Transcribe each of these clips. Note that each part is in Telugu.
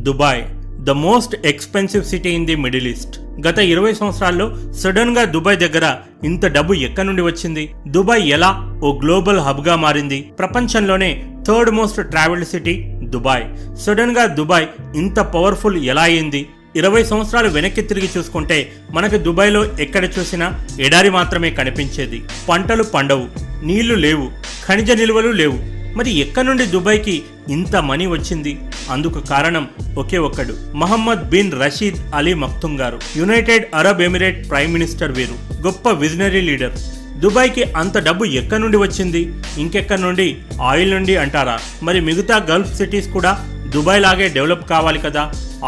Dubai the most expensive city in the middle east. గత 20 సంవత్సరాల్లో సడన్ గా దుబాయ్ దగ్గర ఇంత డబ్బు ఎక్కడి నుండి వచ్చింది? దుబాయ్ ఎలా ఓ గ్లోబల్ హబ్ గా మారింది? ప్రపంచంలోనే third most travelled city Dubai. Sudden గా దుబాయ్ ఇంత పవర్ఫుల్ ఎలా అయింది? 20 సంవత్సరాలు వెనక్కి తిరిగి చూసుకుంటే మనకు దుబాయ్లో ఎక్కడ చూసినా ఎడారి మాత్రమే కనిపించేది. పంటలు పండవు, నీళ్లు లేవు, ఖనిజ నిల్వలు లేవు. మరి ఎక్కడి నుండి దుబాయ్కి ఇంత మనీ వచ్చింది? అందుకు కారణం ఒకే ఒక్కడు, Mohammed bin Rashid Al Maktoum గారు. United Arab Emirate Prime Minister వీరు, గొప్ప విజనరీ లీడర్. దుబాయ్కి అంత డబ్బు ఎక్కడి నుండి వచ్చింది? ఇంకెక్కడి నుండి? ఆయిల్ నుండి అంటారా? మరి మిగతా గల్ఫ్ సిటీస్ కూడా దుబాయ్ లాగే డెవలప్ కావాలి కదా.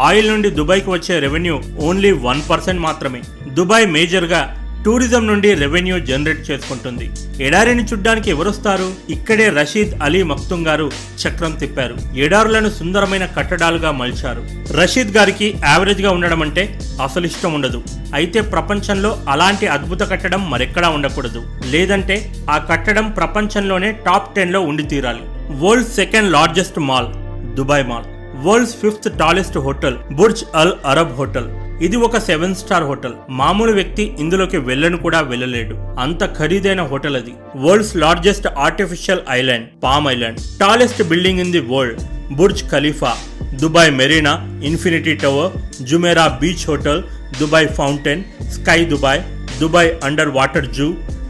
ఆయిల్ నుండి దుబాయ్కి వచ్చే రెవెన్యూ ఓన్లీ 1% మాత్రమే. దుబాయ్ మేజర్గా టూరిజం నుండి రెవెన్యూ జనరేట్ చేసుకుంటుంది. ఎడారిని చూడ్డానికి ఎవరొస్తారు? ఇక్కడే రషీద్ అలీ మక్తుమ్ గారు చక్రం తిప్పారు. ఎడారులను సుందరమైన కట్టడాలుగా మలిచారు. రషీద్ గారికి యావరేజ్ గా ఉండడం అంటే అసలు ఇష్టం ఉండదు. అయితే ప్రపంచంలో అలాంటి అద్భుత కట్టడం మరెక్కడా ఉండకూడదు. లేదంటే ఆ కట్టడం ప్రపంచంలోనే టాప్ 10లో ఉండి తీరాలి. World second largest mall Dubai mall. World's 5th tallest hotel Burj Al Arab hotel. ఇది ఒక 7 స్టార్ హోటల్. మామూలు వ్యక్తి ఇందులోకి వెళ్ళను కూడా వెళ్ళలేడు, అంత ఖరీదైన హోటల్ అది. World's largest artificial island palm island. Tallest building in the world Burj Khalifa. Dubai Marina, infinity tower, Jumeirah beach hotel, Dubai fountain, sky Dubai, Dubai under water zoo,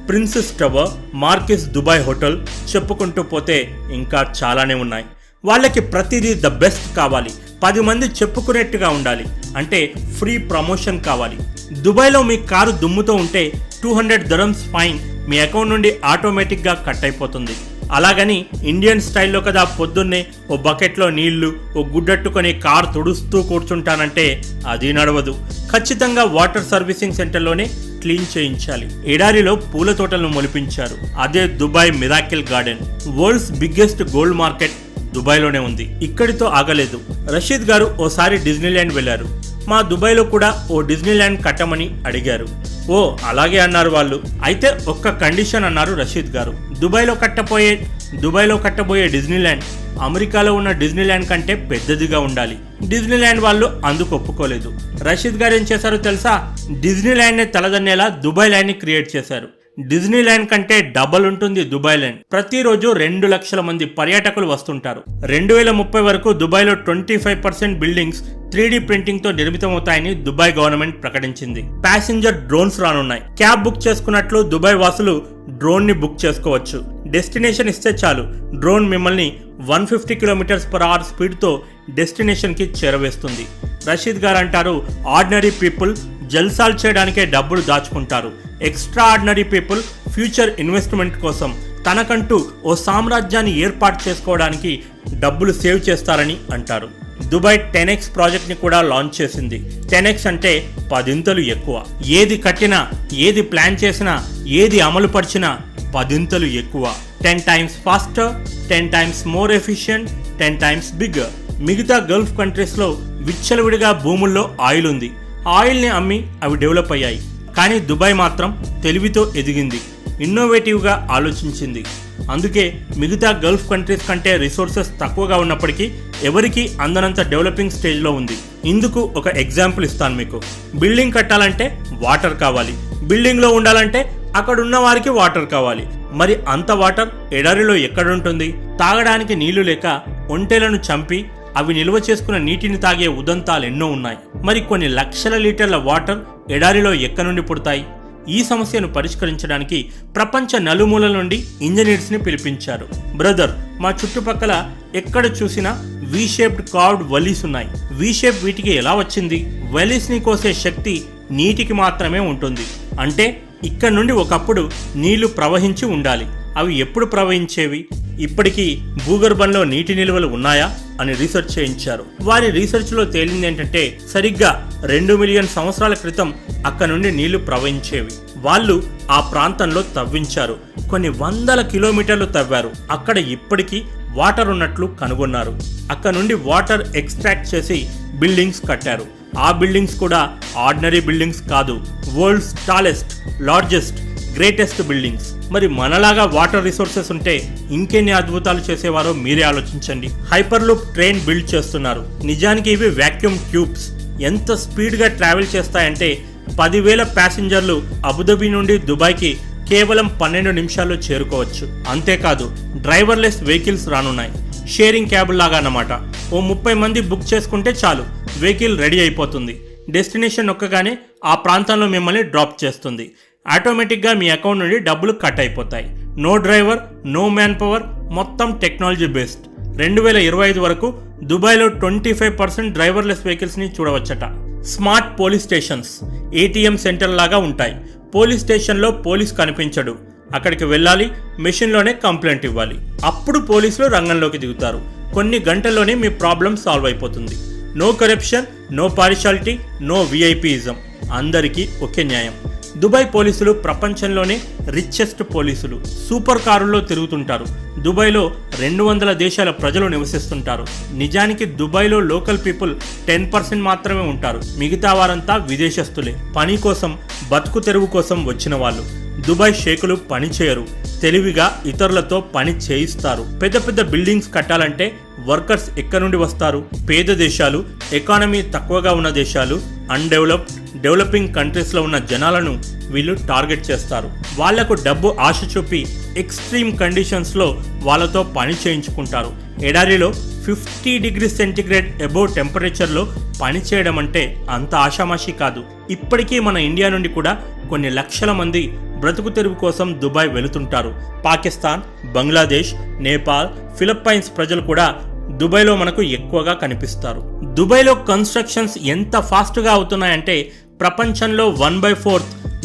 princess tower, marquise Dubai hotel. చెప్పుకుంటూ పోతే ఇంకా చాలానే ఉన్నాయి. వాళ్ళకి ప్రతిదీ ద బెస్ట్ కావాలి, 10 మంది చెప్పుకునేట్టుగా ఉండాలి, అంటే ఫ్రీ ప్రమోషన్ కావాలి. దుబాయ్లో మీ కారు దుమ్ముతో ఉంటే 200 dirhams ఫైన్ మీ అకౌంట్ నుండి ఆటోమేటిక్గా కట్ అయిపోతుంది. అలాగని ఇండియన్ స్టైల్లో కదా పొద్దున్నే ఓ బకెట్లో నీళ్లు, ఓ గుడ్డట్టుకొని కారు తుడుస్తూ కూర్చుంటానంటే అది నడవదు. ఖచ్చితంగా వాటర్ సర్వీసింగ్ సెంటర్లోనే క్లీన్ చేయించాలి. ఎడారిలో పూల తోటలను మొలిపించారు. అదే Dubai miracle garden. World's biggest gold market దుబాయ్లోనే ఉంది. ఇక్కడితో ఆగలేదు. రషీద్ గారు ఓసారి డిజ్నీల్యాండ్ వెళ్లారు. మా దుబాయ్లో కూడా ఓ డిజ్నీల్యాండ్ కట్టమని అడిగారు. ఓ అలాగే అన్నారు వాళ్ళు. అయితే ఒక్క కండిషన్ అన్నారు రషీద్ గారు. దుబాయ్లో కట్టబోయే డిజ్నీల్యాండ్ అమెరికాలో ఉన్న డిజ్నీల్యాండ్ కంటే పెద్దదిగా ఉండాలి. డిజ్నీల్యాండ్ వాళ్ళు అందుకు ఒప్పుకోలేదు. రషీద్ గారు ఏం చేశారో తెలుసా? డిజ్నీల్యాండ్ ని తలదన్నేలా దుబాయ్ ల్యాండ్ ని క్రియేట్ చేశారు. డిజ్నీల్యాండ్ కంటే డబల్ ఉంటుంది దుబాయ్ ల్యాండ్. ప్రతిరోజు 2 లక్షల మంది పర్యాటకులు వస్తుంటారు. 2030 వరకు దుబాయ్లో 25% బిల్డింగ్స్ 3D ప్రింటింగ్ తో నిర్మితమవుతాయని దుబాయ్ గవర్నమెంట్ ప్రకటించింది. ప్యాసింజర్ డ్రోన్స్ రానున్నాయి. క్యాబ్ బుక్ చేసుకున్నట్లు దుబాయ్ వాసులు డ్రోన్ ని బుక్ చేసుకోవచ్చు. డెస్టినేషన్ ఇస్తే చాలు, డ్రోన్ మిమ్మల్ని 150 km/h స్పీడ్ తో డెస్టినేషన్ కి చేరవేస్తుంది. రషీద్ గారు అంటారు, ఆర్డినరీ పీపుల్ జల్సాలు చేయడానికే డబ్బులు దాచుకుంటారు. Extraordinary people future investment కోసం తనకంటూ ఓ సామ్రాజ్యాన్ని ఏర్పాటు చేసుకోవడానికి డబ్బులు సేవ్ చేస్తారని అంటారు. దుబాయ్ 10x ప్రాజెక్ట్ ని కూడా లాంచ్ చేసింది. 10x అంటే 10 ఎక్కువ. ఏది కట్టినా, ఏది ప్లాన్ చేసినా, ఏది అమలు పరిచినా 10 ఎక్కువ. 10 times faster, 10 times more efficient, 10 times bigger. మిగతా గల్ఫ్ కంట్రీస్ లో విచ్చలవిడిగా భూముల్లో ఆయిల్ ఉంది. ఆయిల్ ని అమ్మి అవి డెవలప్ అయ్యాయి. కానీ దుబాయ్ మాత్రం తెలివితో ఎదిగింది, ఇన్నోవేటివ్ గా ఆలోచించింది. అందుకే మిగతా గల్ఫ్ కంట్రీస్ కంటే రిసోర్సెస్ తక్కువగా ఉన్నప్పటికీ ఎవరికి అందనంత డెవలపింగ్ స్టేజ్ లో ఉంది. ఇందుకు ఒక ఎగ్జాంపుల్ ఇస్తాను మీకు. బిల్డింగ్ కట్టాలంటే వాటర్ కావాలి, బిల్డింగ్ లో ఉండాలంటే అక్కడ ఉన్న వారికి వాటర్ కావాలి. మరి అంత వాటర్ ఎడారిలో ఎక్కడుంటుంది? తాగడానికి నీళ్లు లేక ఒంటెలను చంపి అవి నిల్వ చేసుకున్న నీటిని తాగే ఉదంతాలు ఎన్నో ఉన్నాయి. మరి కొన్ని లక్షల లీటర్ల వాటర్ ఎడారిలో ఎక్కడి నుండి పుడతాయి? ఈ సమస్యను పరిష్కరించడానికి ప్రపంచ నలుమూలల నుండి ఇంజనీర్స్ ని పిలిపించారు. బ్రదర్, మా చుట్టుపక్కల ఎక్కడ చూసినా వి షేప్డ్ కార్వ్డ్ వలీస్ ఉన్నాయి. వి షేప్ వీటికి ఎలా వచ్చింది? వలీస్ ని కోసే శక్తి నీటికి మాత్రమే ఉంటుంది. అంటే ఇక్కడ నుండి ఒకప్పుడు నీళ్లు ప్రవహించి ఉండాలి. అవి ఎప్పుడు ప్రవహించేవి? ఇప్పటికీ భూగర్భంలో నీటి నిల్వలు ఉన్నాయా అని రీసెర్చ్ చేయించారు. వారి రీసెర్చ్ లో తేలింది ఏంటంటే సరిగ్గా 2 మిలియన్ సంవత్సరాల క్రితం అక్కడ నుండి నీళ్లు ప్రవహించేవి. వాళ్ళు ఆ ప్రాంతంలో తవ్వించారు. కొన్ని 100 కిలోమీటర్లు తవ్వారు. అక్కడ ఇప్పటికీ వాటర్ ఉన్నట్లు కనుగొన్నారు. అక్కడ నుండి వాటర్ ఎక్స్ట్రాక్ట్ చేసి బిల్డింగ్స్ కట్టారు. ఆ బిల్డింగ్స్ కూడా ఆర్డినరీ బిల్డింగ్స్ కాదు, world's tallest, largest, greatest buildings. మరి మనలాగా వాటర్ రిసోర్సెస్ ఉంటే ఇంకెన్ని అద్భుతాలు చేసేవారో మీరే ఆలోచించండి. హైపర్ లూప్ ట్రైన్ బిల్డ్ చేస్తున్నారు. నిజానికి ఇవి వాక్యూమ్ ట్యూబ్స్. ఎంత స్పీడ్గా ట్రావెల్ చేస్తాయంటే 10,000 ప్యాసింజర్లు అబుదాబి నుండి దుబాయ్కి కేవలం 12 నిమిషాల్లో చేరుకోవచ్చు. అంతేకాదు డ్రైవర్లెస్ వెహికల్స్ రానున్నాయి. షేరింగ్ క్యాబ్ లాగా అన్నమాట. ఓ 30 మంది బుక్ చేసుకుంటే చాలు, వెహికల్ రెడీ అయిపోతుంది. డెస్టినేషన్ నొక్కగానే ఆ ప్రాంతంలో మిమ్మల్ని డ్రాప్ చేస్తుంది. ఆటోమేటిక్గా మీ అకౌంట్ నుండి డబ్బులు కట్ అయిపోతాయి. No driver, no manpower, మొత్తం టెక్నాలజీ బేస్డ్. 2025 వరకు దుబాయ్లో 25% డ్రైవర్లెస్ వెహికల్స్ని చూడవచ్చట. Smart police stations ATM centre లాగా ఉంటాయి. పోలీస్ స్టేషన్లో పోలీస్ కనిపించడు. అక్కడికి వెళ్ళాలి, మెషిన్లోనే కంప్లైంట్ ఇవ్వాలి. అప్పుడు పోలీసులు రంగంలోకి దిగుతారు. కొన్ని గంటల్లోనే మీ ప్రాబ్లం సాల్వ్ అయిపోతుంది. No corruption, no partiality, no VIPism. అందరికీ ఒకే న్యాయం. దుబాయ్ పోలీసులు ప్రపంచంలోనే రిచెస్ట్ పోలీసులు. సూపర్ కారుల్లో తిరుగుతుంటారు. దుబాయ్లో 200 దేశాల ప్రజలు నివసిస్తుంటారు. నిజానికి దుబాయ్లో లోకల్ పీపుల్ 10% మాత్రమే ఉంటారు. మిగతా వారంతా విదేశస్తులే. పని కోసం, బతుకు తెరువు కోసం వచ్చిన వాళ్ళు. దుబాయ్ షేకులు పని చేయరు. తెలివిగా ఇతరులతో పని చేయిస్తారు. పెద్ద పెద్ద బిల్డింగ్స్ కట్టాలంటే వర్కర్స్ ఎక్కడి నుండి వస్తారు? పేద దేశాలు, ఎకానమీ తక్కువగా ఉన్న దేశాలు, డెవలపింగ్ కంట్రీస్లో ఉన్న జనాలను వీళ్ళు టార్గెట్ చేస్తారు. వాళ్లకు డబ్బు ఆశ చూపి ఎక్స్ట్రీమ్ కండిషన్స్లో వాళ్ళతో పని చేయించుకుంటారు. ఎడారిలో 50 degrees సెంటిగ్రేడ్ అబోవ్ టెంపరేచర్లో పని చేయడం అంటే అంత ఆషామాషి కాదు. ఇప్పటికీ మన ఇండియా నుండి కూడా కొన్ని లక్షల మంది బ్రతుకు తెరువు కోసం దుబాయ్ వెళుతుంటారు. పాకిస్తాన్, బంగ్లాదేశ్, నేపాల్, ఫిలిప్పైన్స్ ప్రజలు కూడా దుబాయ్లో మనకు ఎక్కువగా కనిపిస్తారు. దుబాయ్లో కన్స్ట్రక్షన్స్ ఎంత ఫాస్ట్గా అవుతున్నాయంటే ప్రపంచంలో 1/4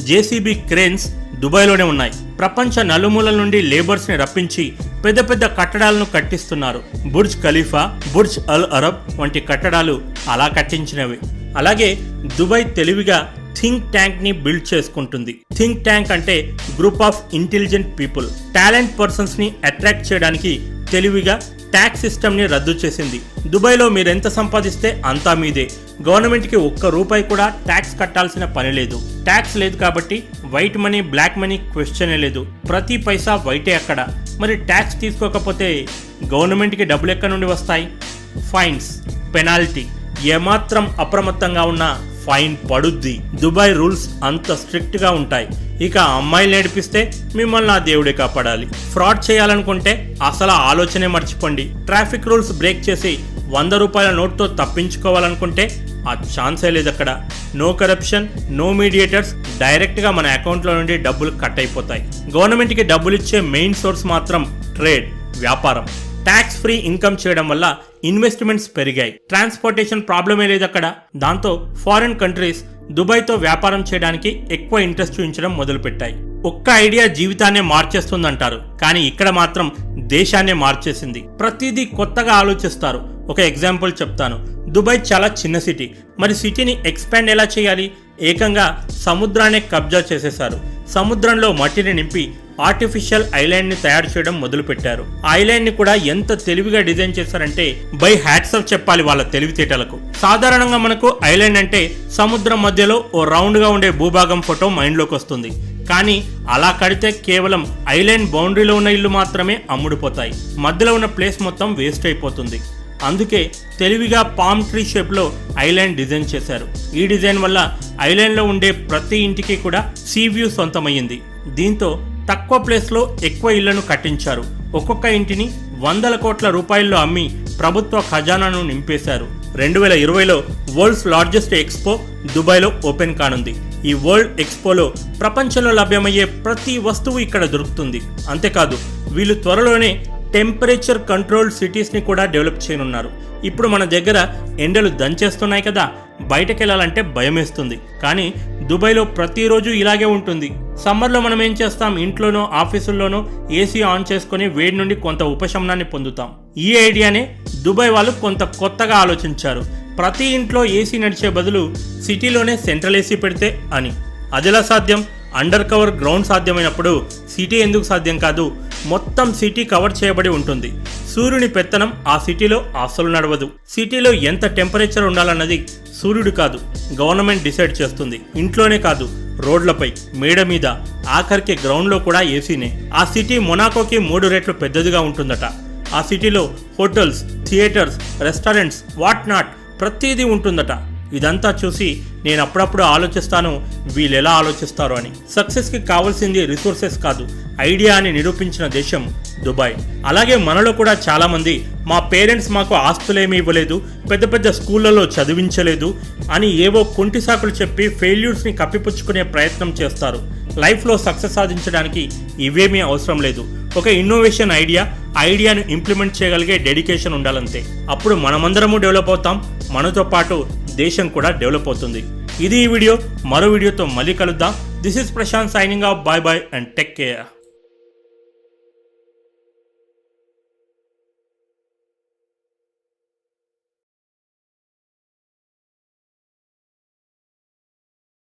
జేసీబీ క్రేన్స్ దుబాయ్లోనే ఉన్నాయి. ప్రపంచ నలుమూలల నుండి లేబర్స్ని రప్పించి పెద్ద పెద్ద కట్టడాలను కట్టిస్తున్నారు. Burj Khalifa, Burj Al Arab వంటి కట్టడాలు అలా కట్టించినవి. అలాగే దుబాయ్ తెలివిగా థింక్ ట్యాంక్ ని బిల్డ్ చేసుకుంటుంది. థింక్ ట్యాంక్ అంటే group of intelligent people. Talent persons ని అట్రాక్ట్ చేయడానికి తెలివిగా ట్యాక్స్ సిస్టమ్ ని రద్దు చేసింది. దుబాయ్లో మీరెంత సంపాదిస్తే అంతా మీదే. గవర్నమెంట్కి ₹1 కూడా ట్యాక్స్ కట్టాల్సిన పని లేదు. ట్యాక్స్ లేదు కాబట్టి వైట్ మనీ, బ్లాక్ మనీ క్వశ్చనే లేదు. ప్రతి పైసా వైటే అక్కడ. మరి ట్యాక్స్ తీసుకోకపోతే గవర్నమెంట్కి డబ్బులు ఎక్కడి నుండి వస్తాయి? Fines, penalty. ఏమాత్రం అప్రమత్తంగా ఉన్నా ఫైన్ పడుద్ది. దుబాయ్ రూల్స్ అంత స్ట్రిక్ట్ గా ఉంటాయి. ఇక అమ్మాయిలు నేర్పిస్తే మిమ్మల్ని ఆ దేవుడే కాపాడాలి. ఫ్రాడ్ చేయాలనుకుంటే అసలు ఆలోచనే మర్చిపోండి. ట్రాఫిక్ రూల్స్ బ్రేక్ చేసి ₹100 నోట్తో తప్పించుకోవాలనుకుంటే ఆ ఛాన్సే లేదు అక్కడ. No corruption, no mediators. డైరెక్ట్గా మన అకౌంట్లో నుండి డబ్బులు కట్ అయిపోతాయి. గవర్నమెంట్కి డబ్బులు ఇచ్చే మెయిన్ సోర్స్ మాత్రం ట్రేడ్, వ్యాపారం. ట్యాక్స్ ఫ్రీ ఇన్కమ్ చేయడం వల్ల ఇన్వెస్ట్మెంట్స్ పెరిగాయి. ట్రాన్స్పోర్టేషన్ ప్రాబ్లమే లేదు అక్కడ. దాంతో ఫారిన్ కంట్రీస్ దుబాయ్తో వ్యాపారం చేయడానికి ఎక్కువ ఇంట్రెస్ట్ చూపించడం మొదలుపెట్టాయి. ఒక్క ఐడియా జీవితాన్నే మార్చేస్తుందంటారు, కానీ ఇక్కడ మాత్రం దేశాన్నే మార్చేసింది. ప్రతిదీ కొత్తగా ఆలోచిస్తారు. ఒక ఎగ్జాంపుల్ చెప్తాను. దుబాయ్ చాలా చిన్న సిటీ. మరి సిటీని ఎక్స్పాండ్ ఎలా చేయాలి? ఏకంగా సముద్రాన్ని కబ్జా చేసేశారు. సముద్రంలో మట్టిని నింపి ఆర్టిఫిషియల్ ఐలాండ్ ని తయారు చేయడం మొదలు పెట్టారు. ఐలాండ్ ని కూడా ఎంత తెలివిగా డిజైన్ చేశారంటే బై హ్యాట్స్ ఆఫ్ చెప్పాలి వాళ్ళ తెలివితేటలకు. సాధారణంగా మనకు ఐలాండ్ అంటే సముద్రం మధ్యలో ఓ రౌండ్ గా ఉండే భూభాగం ఫోటో మైండ్ లోకి వస్తుంది. కానీ అలా కడితే కేవలం ఐలాండ్ బౌండరీలో ఉన్న ఇల్లు మాత్రమే అమ్ముడుపోతాయి. మధ్యలో ఉన్న ప్లేస్ మొత్తం వేస్ట్ అయిపోతుంది. అందుకే తెలివిగా పామ్ ట్రీ షేప్లో ఐలాండ్ డిజైన్ చేశారు. ఈ డిజైన్ వల్ల ఐలాండ్లో ఉండే ప్రతి ఇంటికి కూడా సీ వ్యూ సొంతమయ్యింది. దీంతో తక్కువ ప్లేస్లో ఎక్కువ ఇళ్లను కట్టించారు. ఒక్కొక్క ఇంటిని ₹100 కోట్ల అమ్మి ప్రభుత్వ ఖజానాను నింపేశారు. 2020లో వరల్డ్స్ లార్జెస్ట్ ఎక్స్పో దుబాయ్లో ఓపెన్ కానుంది. ఈ వరల్డ్ ఎక్స్పోలో ప్రపంచంలో లభ్యమయ్యే ప్రతి వస్తువు ఇక్కడ దొరుకుతుంది. అంతేకాదు వీళ్ళు త్వరలోనే టెంపరేచర్ కంట్రోల్డ్ సిటీస్ని కూడా డెవలప్ చేయనున్నారు. ఇప్పుడు మన దగ్గర ఎండలు దంచేస్తున్నాయి కదా, బయటకు వెళ్ళాలంటే భయం వేస్తుంది. కానీ దుబాయ్లో ప్రతిరోజు ఇలాగే ఉంటుంది. సమ్మర్లో మనం ఏం చేస్తాం? ఇంట్లోనో ఆఫీసుల్లోనో ఏసీ ఆన్ చేసుకుని వేడి నుండి కొంత ఉపశమనాన్ని పొందుతాం. ఈ ఐడియానే దుబాయ్ వాళ్ళు కొంత కొత్తగా ఆలోచించారు. ప్రతి ఇంట్లో ఏసీ నడిచే బదులు సిటీలోనే సెంట్రల్ ఏసీ పెడితే అని. అదెలా సాధ్యం? అండర్ కవర్ గ్రౌండ్ సాధ్యమైనప్పుడు సిటీ ఎందుకు సాధ్యం కాదు? మొత్తం సిటీ కవర్ చేయబడి ఉంటుంది. సూర్యుని పెత్తనం ఆ సిటీలో అసలు నడవదు. సిటీలో ఎంత టెంపరేచర్ ఉండాలన్నది సూర్యుడు కాదు, గవర్నమెంట్ డిసైడ్ చేస్తుంది. ఇంట్లోనే కాదు, రోడ్లపై, మేడ మీద, ఆఖరికి గ్రౌండ్లో కూడా ఏసీనే. ఆ సిటీ మొనాకోకి 3 రెట్లు పెద్దదిగా ఉంటుందట. ఆ సిటీలో hotels, theatres, restaurants, what not ప్రతిదీ ఉంటుందట. ఇదంతా చూసి నేను అప్పుడప్పుడు ఆలోచిస్తాను, వీళ్ళు ఎలా ఆలోచిస్తారు అని. సక్సెస్కి కావాల్సింది రిసోర్సెస్ కాదు, ఐడియా అని నిరూపించిన దేశం దుబాయ్. అలాగే మనలో కూడా చాలామంది మా పేరెంట్స్ మాకు ఆస్తులేమీ ఇవ్వలేదు, పెద్ద పెద్ద స్కూళ్ళలో చదివించలేదు అని ఏవో కొంటి సాకులు చెప్పి ఫెయిల్యూర్స్ని కప్పిపుచ్చుకునే ప్రయత్నం చేస్తారు. లైఫ్లో సక్సెస్ సాధించడానికి ఇవేమీ అవసరం లేదు. ఒక ఇన్నోవేషన్ ఐడియాను ఇంప్లిమెంట్ చేయగలిగే డెడికేషన్ ఉండాలంతే. అప్పుడు మనమందరము డెవలప్ అవుతాం, మనతో పాటు దేశం కూడా డెవలప్ అవుతుంది. ఇది ఈ వీడియో. మరో వీడియోతో మళ్ళీ కలుద్దాం. This is Prashanth signing off. Bye bye and take care.